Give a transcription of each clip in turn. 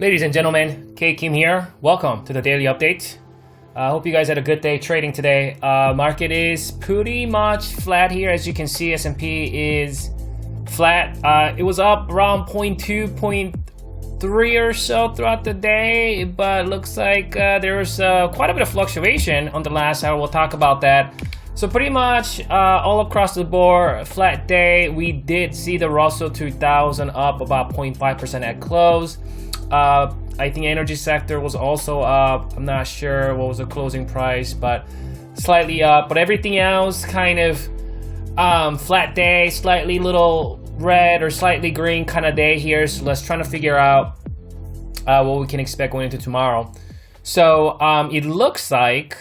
Ladies and gentlemen, K Kim here. Welcome to the daily update. I hope you guys had a good day trading today. Market is pretty much flat here. As you can see, S&P is flat. It was up around 0.2, 0.3 or so throughout the day, but looks like there was quite a bit of fluctuation on the last hour. We'll talk about that. So pretty much all across the board, flat day. We did see the Russell 2000 up about 0.5% at close. I think energy sector was also up. I'm not sure what was the closing price, but slightly up. But everything else kind of flat day, slightly little red or slightly green kind of day here. So let's try to figure out what we can expect going into tomorrow. So it looks like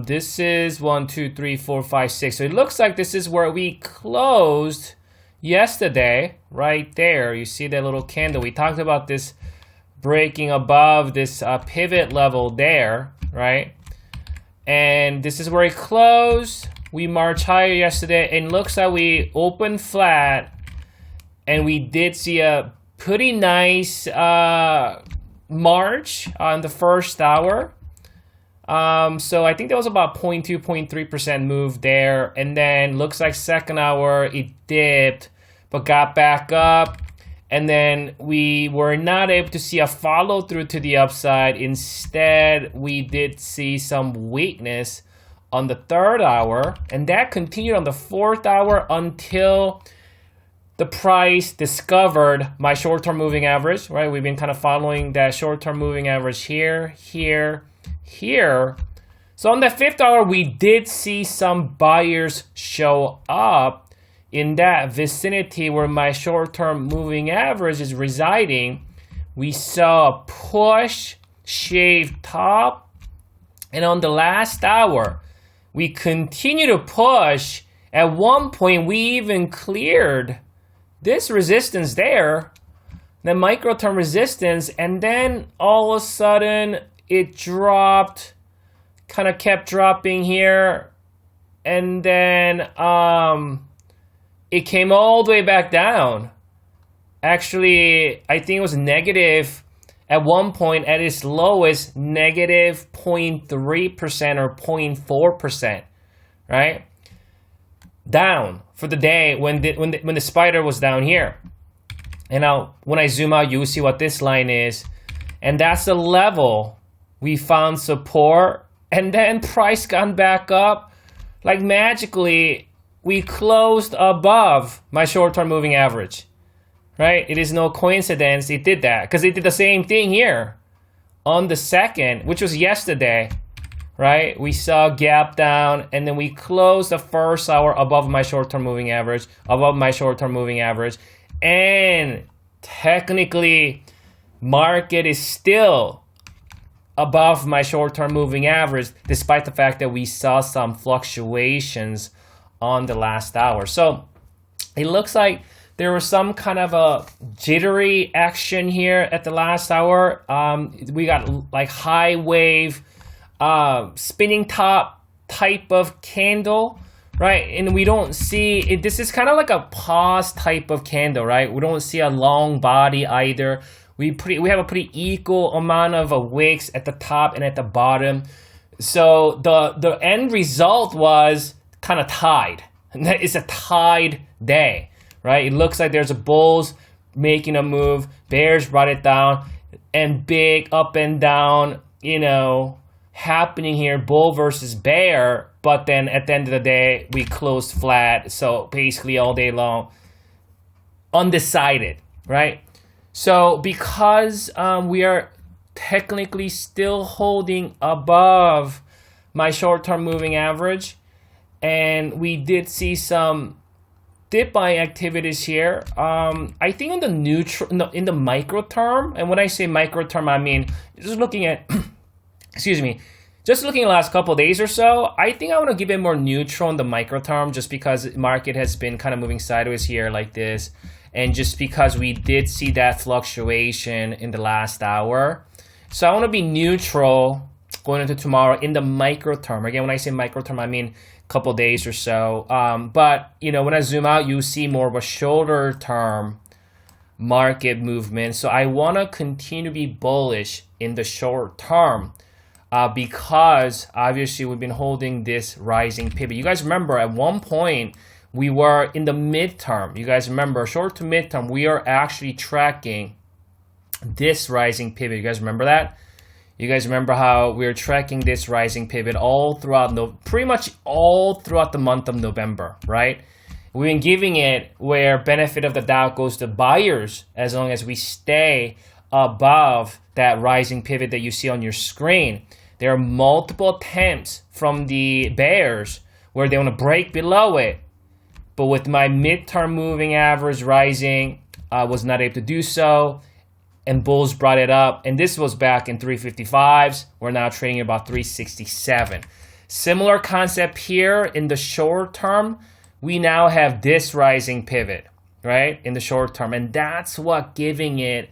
this is 1, 2, 3, 4, 5, 6. So it looks like this is where we closed yesterday, right there. You see that little candle. We talked about this breaking above this pivot level there, right? And this is where it closed. We marched higher yesterday, and looks like we opened flat, and we did see a pretty nice march on the first hour. So I think that was about 0.2, 0.3% move there, and then looks like second hour it dipped, but got back up. And then we were not able to see a follow through to the upside. Instead, we did see some weakness on the third hour, and that continued on the fourth hour until the price discovered my short-term moving average, right? We've been kind of following that short-term moving average here, here, here. So on the fifth hour, we did see some buyers show up in that vicinity where my short-term moving average is residing. We saw a push, shaved top, and on the last hour, we continue to push. At one point, we even cleared this resistance there, the micro-term resistance, and then all of a sudden, it dropped, kind of kept dropping here, and then it came all the way back down. Actually, I think it was negative at one point, at its lowest, negative 0.3% or 0.4%, right? Down for the day when the spider was down here. And now, when I zoom out, you will see what this line is. And that's the level we found support. And then price gone back up. Like magically, we closed above my short-term moving average, right? It is no coincidence it did that, because it did the same thing here on the second, which was yesterday, right? We saw a gap down, and then we closed the first hour above my short-term moving average, and technically, market is still above my short-term moving average, despite the fact that we saw some fluctuations on the last hour. So it looks like there was some kind of a jittery action here at the last hour. We got like high wave, spinning top type of candle, right? And we don't see it. This is kind of like a pause type of candle, right? We don't see a long body either. We have a pretty equal amount of wicks at the top and at the bottom. So the end result was kind of tied. It's a tied day, right? It looks like there's a bulls making a move, bears brought it down, and big up and down, happening here, bull versus bear. But then at the end of the day, we closed flat. So basically all day long, undecided, right? So because we are technically still holding above my short-term moving average, and we did see some dip buying activities here. I think in the in the micro term, and when I say micro term, I mean just looking at, just looking at the last couple of days or so. I think I want to give it more neutral in the micro term, just because the market has been kind of moving sideways here like this, and just because we did see that fluctuation in the last hour. So I want to be neutral going into tomorrow in the micro term. Again, when I say micro term, I mean couple days or so. But when I zoom out, you see more of a shorter term market movement. So I want to continue to be bullish in the short term because obviously we've been holding this rising pivot. You guys remember at one point we were in the midterm. You guys remember short to midterm, we are actually tracking this rising pivot. You guys remember that? You guys remember how we were tracking this rising pivot all throughout, pretty much all throughout the month of November, right? We've been giving it where benefit of the doubt goes to buyers as long as we stay above that rising pivot that you see on your screen. There are multiple attempts from the bears where they want to break below it. But with my midterm moving average rising, I was not able to do so. And bulls brought it up. And this was back in 355s. We're now trading about 367. Similar concept here in the short term. We now have this rising pivot, right? In the short term. And that's what giving it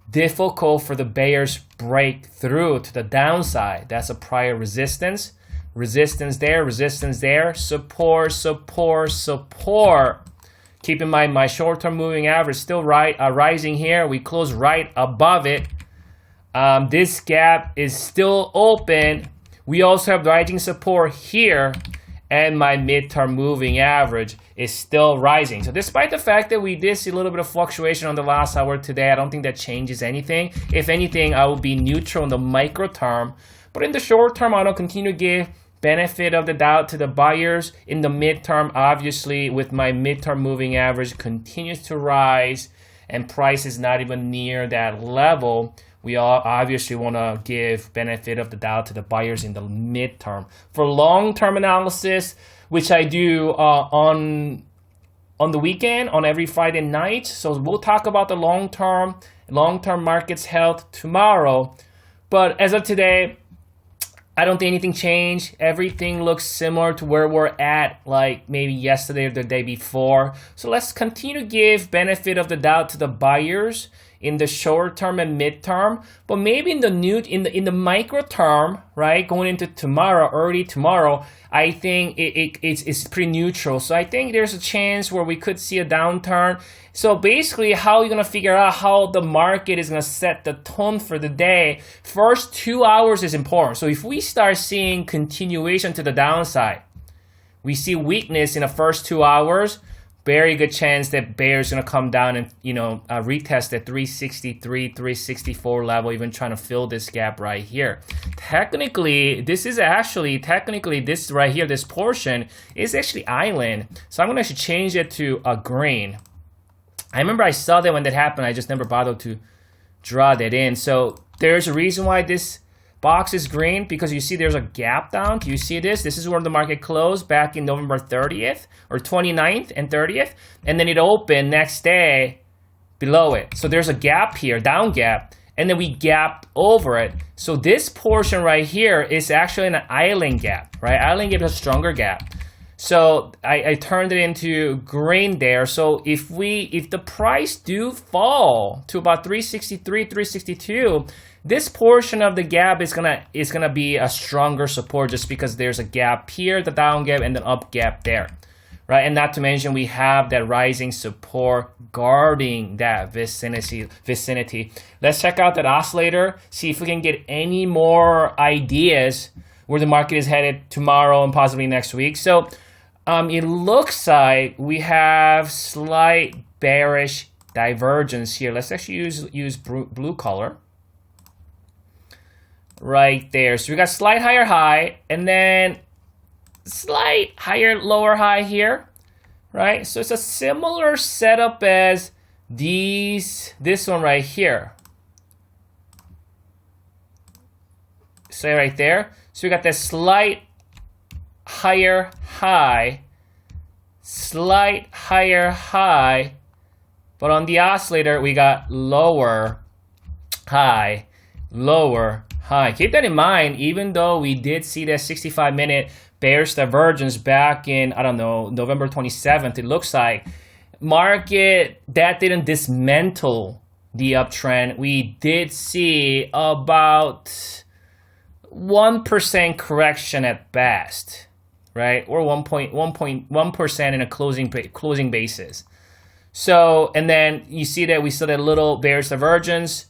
difficult for the bears break through to the downside. That's a prior resistance. Resistance there, support. Keep in mind, my short-term moving average still rising here. We close right above it. This gap is still open. We also have rising support here, and my midterm moving average is still rising. So despite the fact that we did see a little bit of fluctuation on the last hour today, I don't think that changes anything. If anything, I will be neutral in the micro term. But in the short term, I will continue to give benefit of the doubt to the buyers. In the midterm, obviously, with my midterm moving average continues to rise and price is not even near that level, we all obviously want to give benefit of the doubt to the buyers in the midterm. For long-term analysis, which I do on the weekend, on every Friday night, so we'll talk about the long-term markets health tomorrow. But as of today, I don't think anything changed. Everything looks similar to where we're at, like maybe yesterday or the day before. So let's continue to give benefit of the doubt to the buyers in the short term and midterm, but maybe in the micro term, right? Going into tomorrow, early tomorrow, I think it's pretty neutral. So I think there's a chance where we could see a downturn. So basically, how are you gonna figure out how the market is gonna set the tone for the day? First 2 hours is important. So if we start seeing continuation to the downside, we see weakness in the first 2 hours, very good chance that bear's gonna come down and retest the 363, 364 level, even trying to fill this gap right here. Technically, this right here, this portion is actually island. So I'm gonna actually change it to a green. I remember I saw that when that happened, I just never bothered to draw that in. So there's a reason why this box is green, because you see there's a gap down. Can you see this? This is where the market closed back in November 30th or 29th and 30th. And then it opened next day below it. So there's a gap here, down gap. And then we gap over it. So this portion right here is actually an island gap, right? Island gap is a stronger gap. So I turned it into green there. So if the price do fall to about 363, 362, this portion of the gap is gonna be a stronger support just because there's a gap here, the down gap, and the up gap there, right? And not to mention we have that rising support guarding that vicinity. Let's check out that oscillator, see if we can get any more ideas where the market is headed tomorrow and possibly next week. So it looks like we have slight bearish divergence here. Let's actually use blue color right there. So we got slight higher high and then slight higher lower high here, right? So it's a similar setup as this one right here. So right there. So we got this slight higher high, slight higher high, but on the oscillator we got lower high, lower high. Keep that in mind, even though we did see that 65-minute bearish divergence back in, I don't know, November 27th, it looks like market that didn't dismantle the uptrend. We did see about 1% correction at best, right? Or 1.1% in a closing basis. So, and then you see that we saw that little bearish divergence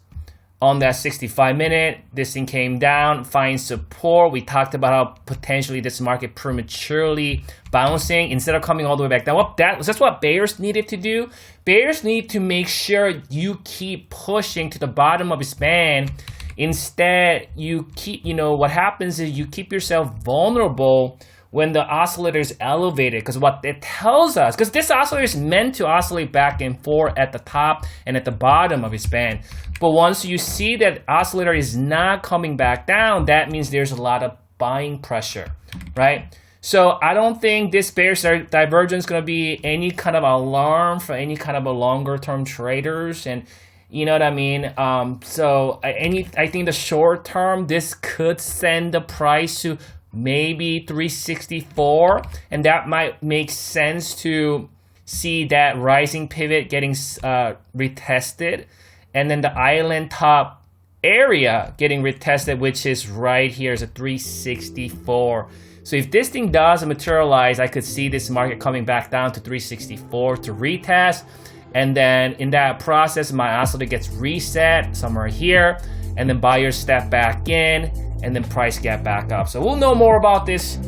on that 65-minute. This thing came down, find support. We talked about how potentially this market prematurely bouncing instead of coming all the way back down. That's what bears needed to do. Bears need to make sure you keep pushing to the bottom of its band. Instead, you keep, what happens is you keep yourself vulnerable when the oscillator is elevated, because what it tells us, because this oscillator is meant to oscillate back and forth at the top and at the bottom of its band. But once you see that oscillator is not coming back down, that means there's a lot of buying pressure, right? So I don't think this bearish divergence is going to be any kind of alarm for any kind of a longer term traders, and you know what I mean? I think the short term, this could send the price to maybe 364, and that might make sense to see that rising pivot getting retested, and then the island top area getting retested, which is right here, is a 364. So if this thing does materialize, I could see this market coming back down to 364 to retest, and then in that process my oscillator gets reset somewhere here, and then buyers step back in, and then price get back up. So we'll know more about this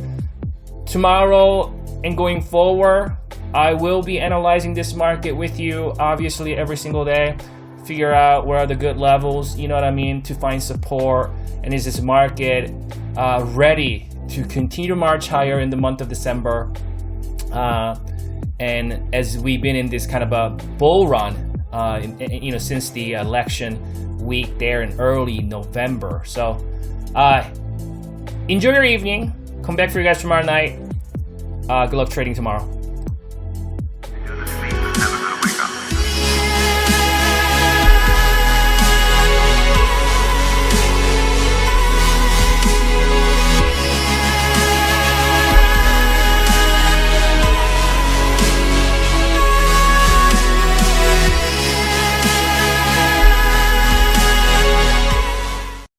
tomorrow and going forward. I will be analyzing this market with you, obviously, every single day. Figure out where are the good levels, you know what I mean, to find support. And is this market ready to continue to march higher in the month of December? And as we've been in this kind of a bull run, since the election week there in early November. So enjoy your evening. Come back for you guys tomorrow night. Good luck trading tomorrow.